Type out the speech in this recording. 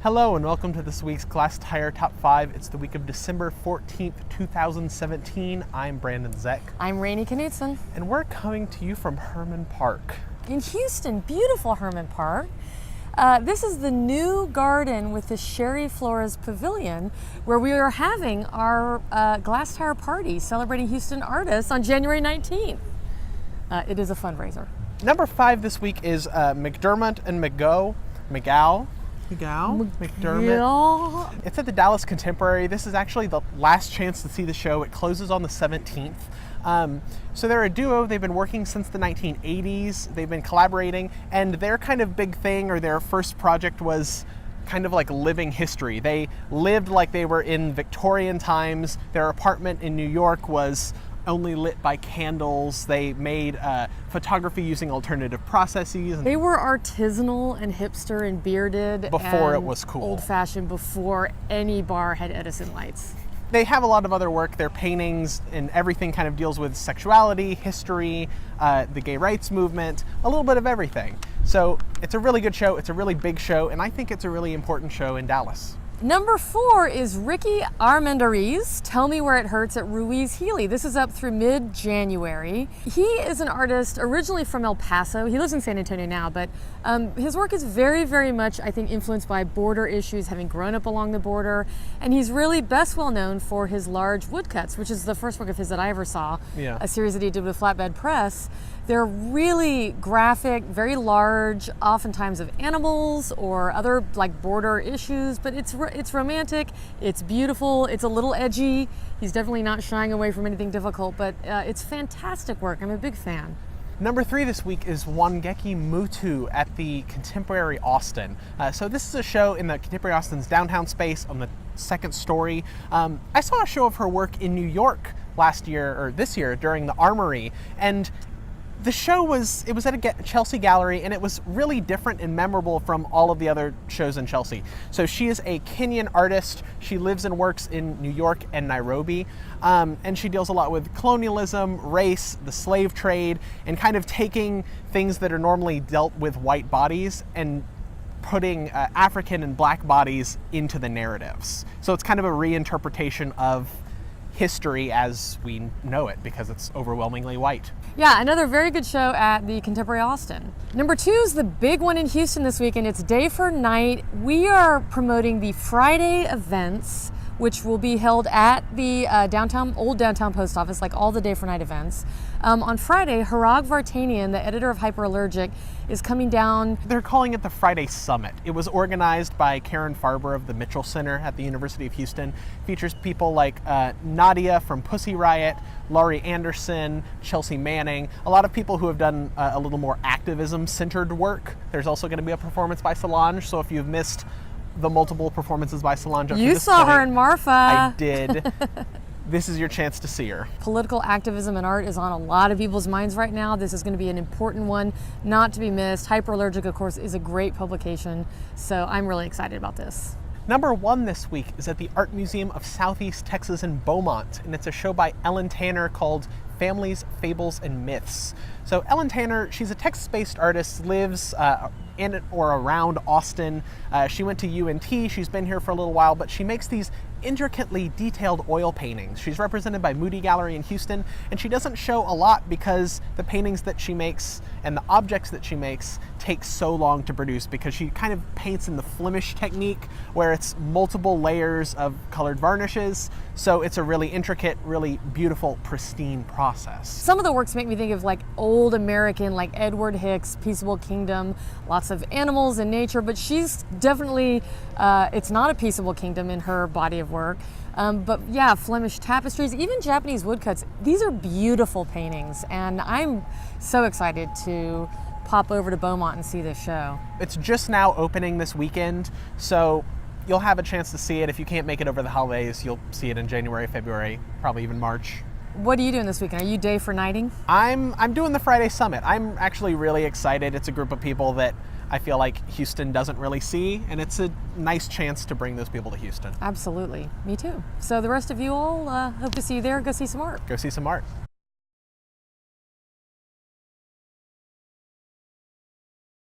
Hello and welcome to this week's Glasstire Top 5. It's the week of December 14th, 2017. I'm Brandon Zech. I'm Rainey Knusdon. And we're coming to you from Herman Park. In Houston, beautiful Herman Park. This is the new garden with the Sherry Flores Pavilion where we are having our Glasstire party celebrating Houston artists on January 19th. It is a fundraiser. Number 5 this week is McDermott and Miguel. McDermott. It's at the Dallas Contemporary. This is actually the last chance to see the show. It closes on the 17th. So they're a duo. They've been working since the 1980s. They've been collaborating, and their kind of big thing, or their first project, was kind of like living history. They lived like they were in Victorian times. Their apartment in New York was only lit by candles. They made photography using alternative processes. They were artisanal and hipster and bearded before and it was cool. Old-fashioned, before any bar had Edison lights. They have a lot of other work. Their paintings and everything kind of deals with sexuality, history, the gay rights movement, a little bit of everything. So it's a really good show. It's a really big show, and I think it's a really important show in Dallas. Number 4 is Ricky Armendariz, Tell Me Where It Hurts at Ruiz Healy. This is up through mid-January. He is an artist originally from El Paso. He lives in San Antonio now, but his work is very, very much, I think, influenced by border issues, having grown up along the border. And he's really best well known for his large woodcuts, which is the first work of his that I ever saw, a series that he did with Flatbed Press. They're really graphic, very large, oftentimes of animals or other like border issues, but it's romantic, it's beautiful, it's a little edgy. He's definitely not shying away from anything difficult, but it's fantastic work. I'm a big fan. Number 3 this week is Wazir Mootoo at the Contemporary Austin. So this is a show in the Contemporary Austin's downtown space on the second story. I saw a show of her work in New York last year, or this year, during the Armory, and the show was at a Chelsea gallery, and it was really different and memorable from all of the other shows in Chelsea. So she is a Kenyan artist. She lives and works in New York and Nairobi, and she deals a lot with colonialism, race, the slave trade, and kind of taking things that are normally dealt with white bodies and putting African and black bodies into the narratives. So it's kind of a reinterpretation of history as we know it, because it's overwhelmingly white. Yeah, another very good show at the Contemporary Austin. Number 2 is the big one in Houston this weekend. It's Day for Night. We are promoting the Friday events, which will be held at the old downtown post office, like all the Day for Night events. On Friday, Harag Vartanian, the editor of Hyperallergic, is coming down. They're calling it the Friday Summit. It was organized by Karen Farber of the Mitchell Center at the University of Houston. Features people like Nadia from Pussy Riot, Laurie Anderson, Chelsea Manning, a lot of people who have done a little more activism-centered work. There's also going to be a performance by Solange, so if you've missed the multiple performances by Solange up to this saw point, her in Marfa. I did. This is your chance to see her. Political activism and art is on a lot of people's minds right now. This is going to be an important one, not to be missed. Hyperallergic, of course, is a great publication, so I'm really excited about this. Number 1 this week is at the Art Museum of Southeast Texas in Beaumont, and it's a show by Ellen Tanner called Families, Fables, and Myths. So Ellen Tanner, she's a Texas-based artist, lives in or around Austin. She went to UNT, she's been here for a little while, but she makes these intricately detailed oil paintings. She's represented by Moody Gallery in Houston, and she doesn't show a lot because the paintings that she makes and the objects that she makes take so long to produce, because she kind of paints in the Flemish technique where it's multiple layers of colored varnishes. So it's a really intricate, really beautiful, pristine process. Some of the works make me think of like old American, like Edward Hicks, Peaceable Kingdom, lots of animals and nature, but she's definitely, it's not a Peaceable Kingdom in her body of work. But yeah, Flemish tapestries, even Japanese woodcuts. These are beautiful paintings, and I'm so excited to pop over to Beaumont and see this show. It's just now opening this weekend, so you'll have a chance to see it. If you can't make it over the holidays, you'll see it in January, February, probably even March. What are you doing this weekend? Are you day for nighting? I'm doing the Friday Summit. I'm actually really excited. It's a group of people that I feel like Houston doesn't really see, and it's a nice chance to bring those people to Houston. Absolutely. Me too. So the rest of you all, hope to see you there. Go see some art. Go see some art.